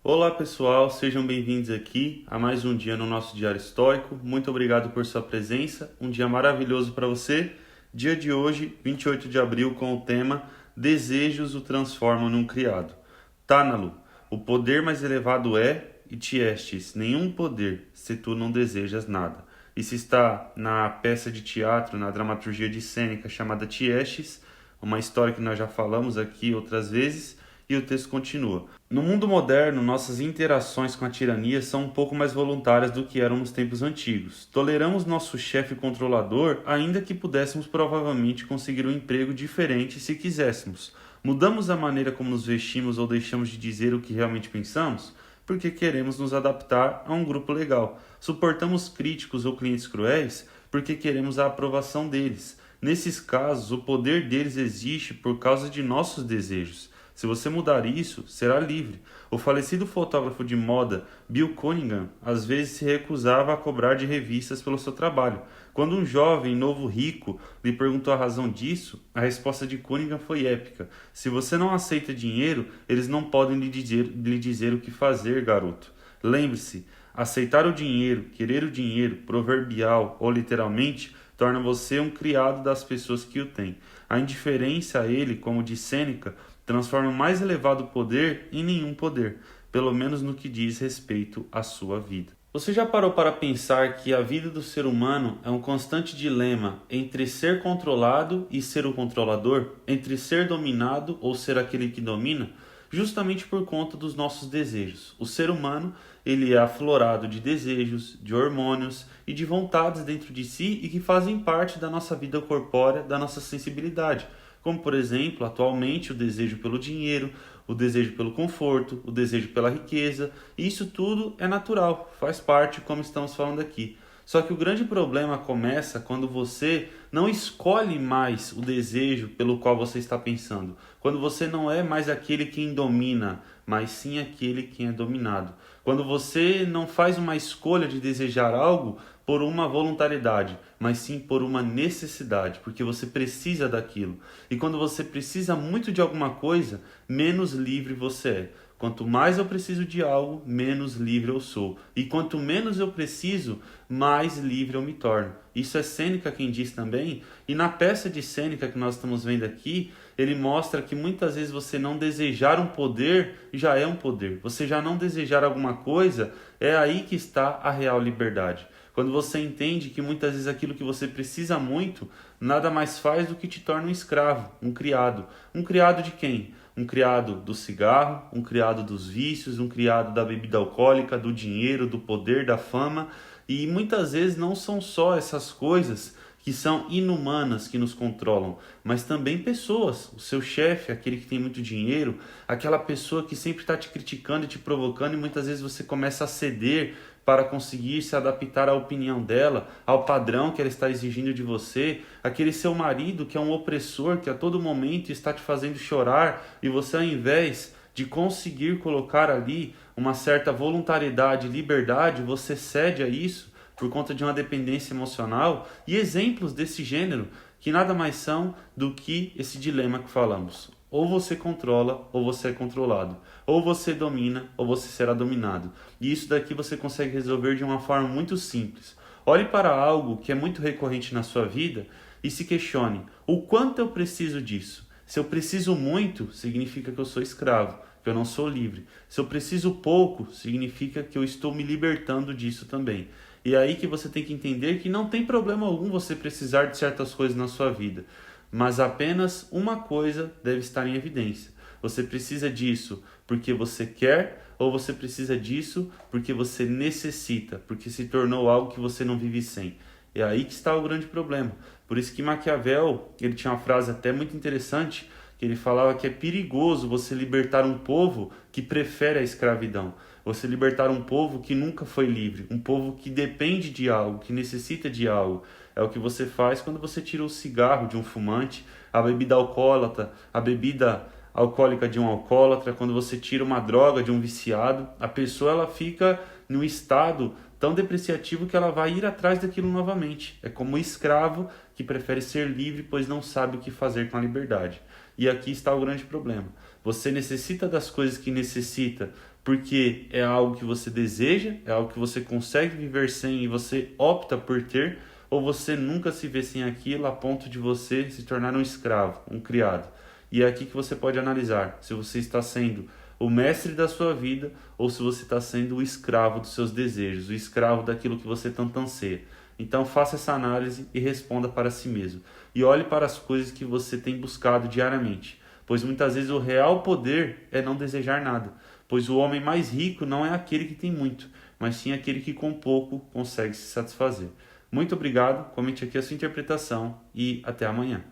Olá pessoal, sejam bem-vindos aqui a mais um dia no nosso Diário Estoico. Muito obrigado por sua presença, um dia maravilhoso para você. Dia de hoje, 28 de abril, com o tema Desejos o transformam num criado. Tânalo, o poder mais elevado é, e tiestes, nenhum poder, se tu não desejas nada. Isso está na peça de teatro, na dramaturgia de Sêneca, chamada Tiestes, uma história que nós já falamos aqui outras vezes, e o texto continua. No mundo moderno, nossas interações com a tirania são um pouco mais voluntárias do que eram nos tempos antigos. Toleramos nosso chefe controlador, ainda que pudéssemos provavelmente conseguir um emprego diferente se quiséssemos. Mudamos a maneira como nos vestimos ou deixamos de dizer o que realmente pensamos porque queremos nos adaptar a um grupo legal. Suportamos críticos ou clientes cruéis porque queremos a aprovação deles. Nesses casos, o poder deles existe por causa de nossos desejos. Se você mudar isso, será livre. O falecido fotógrafo de moda Bill Cunningham às vezes se recusava a cobrar de revistas pelo seu trabalho. Quando um jovem novo rico lhe perguntou a razão disso, a resposta de Cunningham foi épica. Se você não aceita dinheiro, eles não podem lhe dizer o que fazer, garoto. Lembre-se, aceitar o dinheiro, querer o dinheiro, proverbial ou literalmente, torna você um criado das pessoas que o têm. A indiferença a ele, como diz Sêneca, transforma o mais elevado poder em nenhum poder, pelo menos no que diz respeito à sua vida. Você já parou para pensar que a vida do ser humano é um constante dilema entre ser controlado e ser o controlador? Entre ser dominado ou ser aquele que domina? Justamente por conta dos nossos desejos. O ser humano, ele é aflorado de desejos, de hormônios e de vontades dentro de si e que fazem parte da nossa vida corpórea, da nossa sensibilidade. Como, por exemplo, atualmente o desejo pelo dinheiro, o desejo pelo conforto, o desejo pela riqueza. E isso tudo é natural, faz parte, como estamos falando aqui. Só que o grande problema começa quando você não escolhe mais o desejo pelo qual você está pensando. Quando você não é mais aquele quem domina, mas sim aquele quem é dominado. Quando você não faz uma escolha de desejar algo por uma voluntariedade, mas sim por uma necessidade, porque você precisa daquilo. E quando você precisa muito de alguma coisa, menos livre você é. Quanto mais eu preciso de algo, menos livre eu sou. E quanto menos eu preciso, mais livre eu me torno. Isso é Sêneca quem diz também. E na peça de Sêneca que nós estamos vendo aqui, ele mostra que muitas vezes você não desejar um poder já é um poder. Você já não desejar alguma coisa, é aí que está a real liberdade. Quando você entende que muitas vezes aquilo que você precisa muito, nada mais faz do que te torna um escravo, um criado. Um criado de quem? Um criado do cigarro, um criado dos vícios, um criado da bebida alcoólica, do dinheiro, do poder, da fama. E muitas vezes não são só essas coisas que são inumanas que nos controlam, mas também pessoas. O seu chefe, aquele que tem muito dinheiro, aquela pessoa que sempre está te criticando e te provocando, e muitas vezes você começa a ceder para conseguir se adaptar à opinião dela, ao padrão que ela está exigindo de você, aquele seu marido que é um opressor, que a todo momento está te fazendo chorar, e você, ao invés de conseguir colocar ali uma certa voluntariedade, liberdade, você cede a isso por conta de uma dependência emocional. E exemplos desse gênero que nada mais são do que esse dilema que falamos. Ou você controla, ou você é controlado. Ou você domina, ou você será dominado. E isso daqui você consegue resolver de uma forma muito simples. Olhe para algo que é muito recorrente na sua vida e se questione: o quanto eu preciso disso? Se eu preciso muito, significa que eu sou escravo, que eu não sou livre. Se eu preciso pouco, significa que eu estou me libertando disso também. E é aí que você tem que entender que não tem problema algum você precisar de certas coisas na sua vida, mas apenas uma coisa deve estar em evidência. Você precisa disso porque você quer, ou você precisa disso porque você necessita, porque se tornou algo que você não vive sem. É aí que está o grande problema. Por isso que Maquiavel, ele tinha uma frase até muito interessante, que ele falava que é perigoso você libertar um povo que prefere a escravidão. Você libertar um povo que nunca foi livre, um povo que depende de algo, que necessita de algo. É o que você faz quando você tira o cigarro de um fumante, a bebida alcoólatra, a bebida alcoólica de um alcoólatra, quando você tira uma droga de um viciado, a pessoa ela fica num estado tão depreciativo que ela vai ir atrás daquilo novamente. É como um escravo que prefere ser livre, pois não sabe o que fazer com a liberdade. E aqui está o grande problema. Você necessita das coisas que necessita porque é algo que você deseja, é algo que você consegue viver sem e você opta por ter, ou você nunca se vê sem aquilo a ponto de você se tornar um escravo, um criado. E é aqui que você pode analisar se você está sendo o mestre da sua vida ou se você está sendo o escravo dos seus desejos, o escravo daquilo que você tanto anseia. Então faça essa análise e responda para si mesmo. E olhe para as coisas que você tem buscado diariamente, pois muitas vezes o real poder é não desejar nada, pois o homem mais rico não é aquele que tem muito, mas sim aquele que com pouco consegue se satisfazer. Muito obrigado, comente aqui a sua interpretação e até amanhã.